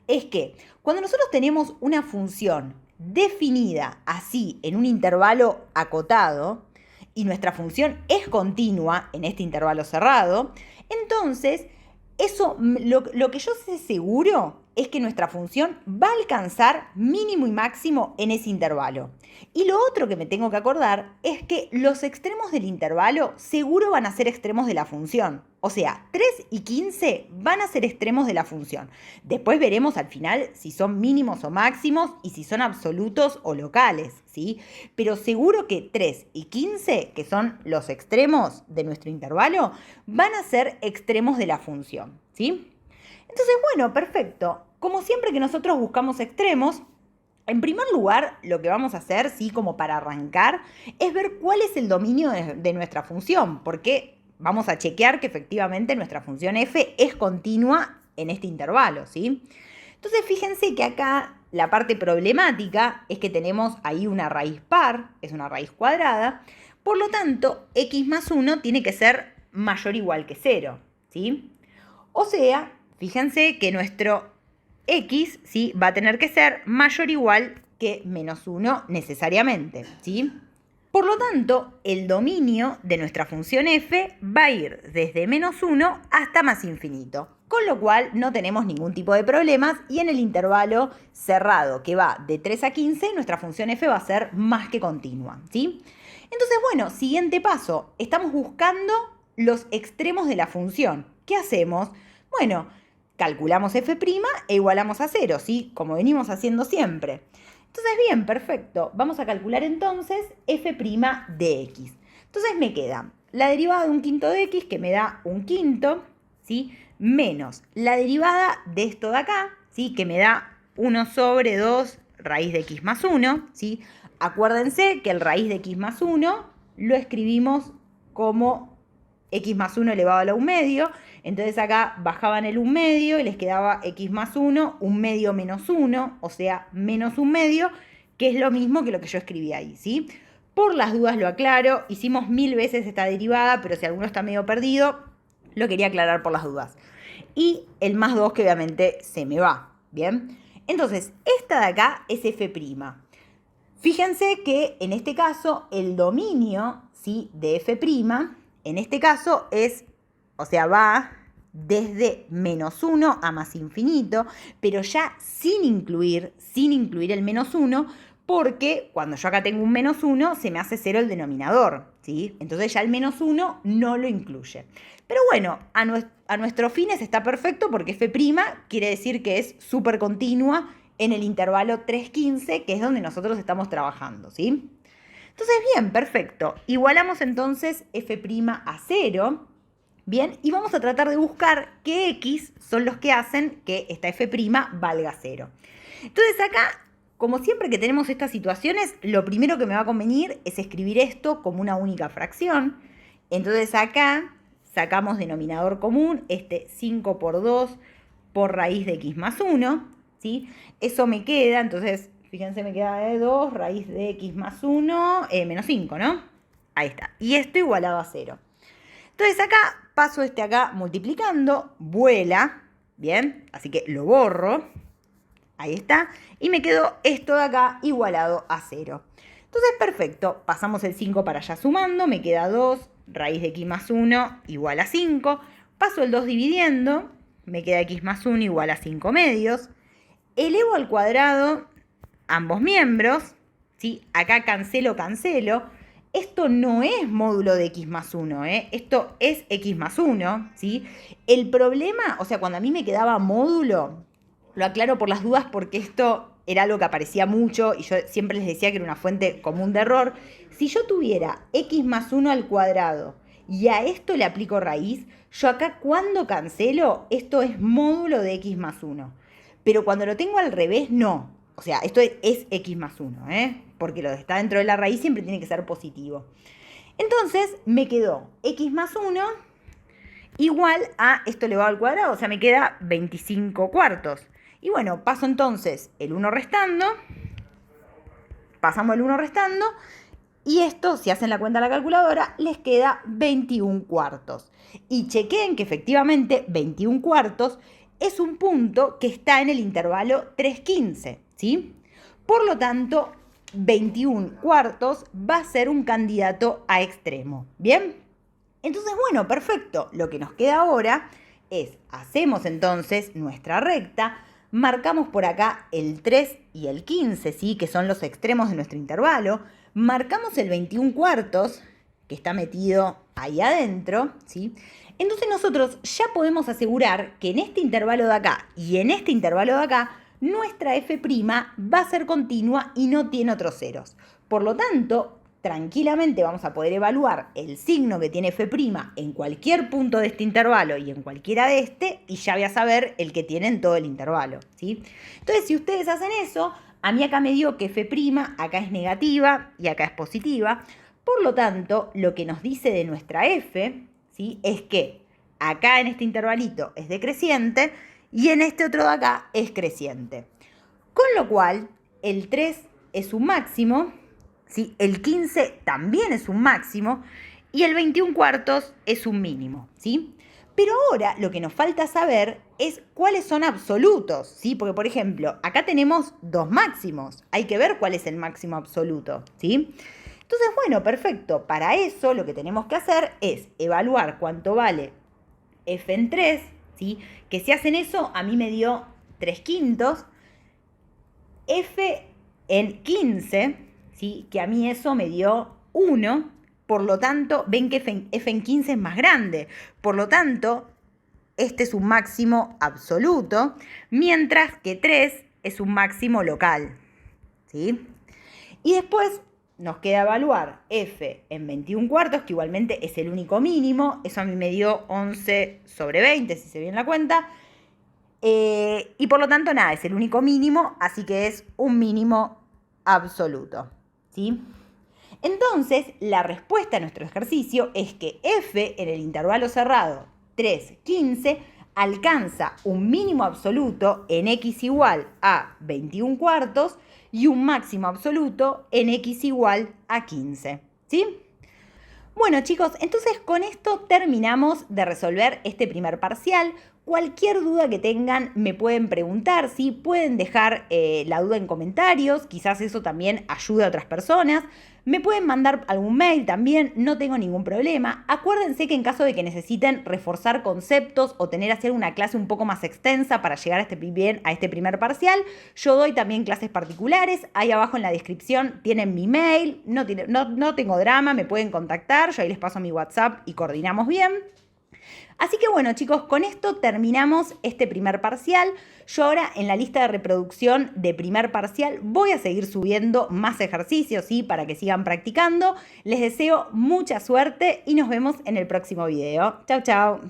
es que cuando nosotros tenemos una función definida así en un intervalo acotado, y nuestra función es continua en este intervalo cerrado, entonces eso, lo que yo sé seguro es que nuestra función va a alcanzar mínimo y máximo en ese intervalo. Y lo otro que me tengo que acordar es que los extremos del intervalo seguro van a ser extremos de la función. O sea, 3 y 15 van a ser extremos de la función. Después veremos al final si son mínimos o máximos y si son absolutos o locales, ¿sí? Pero seguro que 3 y 15, que son los extremos de nuestro intervalo, van a ser extremos de la función, ¿sí? Entonces, bueno, perfecto. Como siempre que nosotros buscamos extremos, en primer lugar, lo que vamos a hacer, sí, como para arrancar, es ver cuál es el dominio de nuestra función, porque vamos a chequear que efectivamente nuestra función f es continua en este intervalo, ¿sí? Entonces, fíjense que acá la parte problemática es que tenemos ahí una raíz par, es una raíz cuadrada, por lo tanto, x más 1 tiene que ser mayor o igual que 0, ¿sí? O sea, fíjense que nuestro x, ¿sí? Va a tener que ser mayor o igual que menos 1 necesariamente, ¿sí? Por lo tanto, el dominio de nuestra función f va a ir desde menos 1 hasta más infinito, con lo cual no tenemos ningún tipo de problemas y en el intervalo cerrado que va de 3 a 15, nuestra función f va a ser más que continua, ¿sí? Entonces, bueno, siguiente paso, estamos buscando los extremos de la función. ¿Qué hacemos? Bueno, calculamos f' e igualamos a 0, ¿sí? Como venimos haciendo siempre. Entonces, bien, perfecto. Vamos a calcular entonces f' de x. Entonces me queda la derivada de un quinto de x, que me da un quinto, ¿sí? Menos la derivada de esto de acá, ¿sí? Que me da 1 sobre 2 raíz de x más 1, ¿sí? Acuérdense que el raíz de x más 1 lo escribimos como x más 1 elevado a la 1 medio. Entonces acá bajaban el 1 medio y les quedaba x más 1, 1 medio menos 1, o sea, menos 1 medio, que es lo mismo que lo que yo escribí ahí, ¿sí? Por las dudas lo aclaro, hicimos 1000 veces esta derivada, pero si alguno está medio perdido, lo quería aclarar por las dudas. Y el más 2 que obviamente se me va, ¿bien? Entonces, esta de acá es f'. Fíjense que en este caso el dominio, ¿sí? De f', en este caso es, o sea, va desde menos 1 a más infinito, pero ya sin incluir el menos 1, porque cuando yo acá tengo un menos 1, se me hace 0 el denominador, ¿sí? Entonces ya el menos 1 no lo incluye. Pero bueno, a nuestros fines está perfecto porque f' quiere decir que es súper continua en el intervalo 3,15, que es donde nosotros estamos trabajando, ¿sí? Entonces, bien, perfecto. Igualamos entonces f' a 0, bien, y vamos a tratar de buscar qué x son los que hacen que esta f' valga 0. Entonces acá, como siempre que tenemos estas situaciones, lo primero que me va a convenir es escribir esto como una única fracción. Entonces acá sacamos denominador común, este 5 por 2 por raíz de x más 1, ¿sí? Eso me queda, entonces, fíjense, me queda de 2 raíz de x más 1, menos 5, ¿no? Ahí está. Y esto igualado a 0. Entonces acá paso este acá multiplicando, vuela, ¿bien? Así que lo borro. Ahí está. Y me quedó esto de acá igualado a 0. Entonces, perfecto. Pasamos el 5 para allá sumando. Me queda 2 raíz de x más 1 igual a 5. Paso el 2 dividiendo. Me queda x más 1 igual a 5 medios. Elevo al cuadrado ambos miembros, ¿sí? Acá cancelo. esto no es módulo de x más 1, esto es x más 1, ¿sí? El problema, o sea, cuando a mí me quedaba módulo, lo aclaro por las dudas porque esto era algo que aparecía mucho y yo siempre les decía que era una fuente común de error. Si yo tuviera x más 1 al cuadrado y a esto le aplico raíz, yo acá cuando cancelo, esto es módulo de x más 1. Pero cuando lo tengo al revés, no. O sea, esto es x más 1, porque lo que está dentro de la raíz siempre tiene que ser positivo. Entonces me quedó x más 1 igual a esto elevado al cuadrado, o sea, me queda 25 cuartos. Y bueno, paso entonces el 1 restando, pasamos el 1 restando, y esto, si hacen la cuenta a la calculadora, les queda 21 cuartos. Y chequeen que efectivamente 21 cuartos es un punto que está en el intervalo 3,15, ¿sí? Por lo tanto, 21 cuartos va a ser un candidato a extremo, ¿bien? Entonces, bueno, perfecto. Lo que nos queda ahora es, hacemos entonces nuestra recta, marcamos por acá el 3 y el 15, ¿sí? Que son los extremos de nuestro intervalo, marcamos el 21 cuartos, que está metido ahí adentro, ¿sí? Entonces nosotros ya podemos asegurar que en este intervalo de acá y en este intervalo de acá, nuestra f' va a ser continua y no tiene otros ceros. Por lo tanto, tranquilamente vamos a poder evaluar el signo que tiene f' en cualquier punto de este intervalo y en cualquiera de este, y ya voy a saber el que tiene en todo el intervalo, ¿sí? Entonces, si ustedes hacen eso, a mí acá me dio que f' acá es negativa y acá es positiva. Por lo tanto, lo que nos dice de nuestra f, ¿sí? Es que acá en este intervalito es decreciente y en este otro de acá es creciente. Con lo cual, el 3 es un máximo, ¿sí? El 15 también es un máximo y el 21 cuartos es un mínimo, ¿sí? Pero ahora lo que nos falta saber es cuáles son absolutos, ¿sí? Porque, por ejemplo, acá tenemos dos máximos. Hay que ver cuál es el máximo absoluto, ¿sí? Entonces, bueno, perfecto. Para eso lo que tenemos que hacer es evaluar cuánto vale f en 3, ¿sí? Que si hacen eso, a mí me dio 3/5. F en 15, ¿sí? Que a mí eso me dio 1. Por lo tanto, ven que f en 15 es más grande. Por lo tanto, este es un máximo absoluto, mientras que 3 es un máximo local, ¿sí? Y después nos queda evaluar f en 21 cuartos, que igualmente es el único mínimo. Eso a mí me dio 11/20, si se viene la cuenta. Y por lo tanto, nada, es el único mínimo, así que es un mínimo absoluto, ¿sí? Entonces, la respuesta a nuestro ejercicio es que f en el intervalo cerrado 3,15 alcanza un mínimo absoluto en x igual a 21 cuartos y un máximo absoluto en x igual a 15, ¿sí? Bueno, chicos, entonces con esto terminamos de resolver este primer parcial. Cualquier duda que tengan me pueden preguntar, ¿sí? Pueden dejar la duda en comentarios, quizás eso también ayude a otras personas. Me pueden mandar algún mail también, no tengo ningún problema. Acuérdense que en caso de que necesiten reforzar conceptos o tener que hacer una clase un poco más extensa para llegar a este primer parcial, yo doy también clases particulares. Ahí abajo en la descripción tienen mi mail, no tengo drama, me pueden contactar, yo ahí les paso mi WhatsApp y coordinamos bien. Así que bueno, chicos, con esto terminamos este primer parcial. Yo ahora en la lista de reproducción de primer parcial voy a seguir subiendo más ejercicios, ¿sí? Para que sigan practicando. Les deseo mucha suerte y nos vemos en el próximo video. Chau, chau.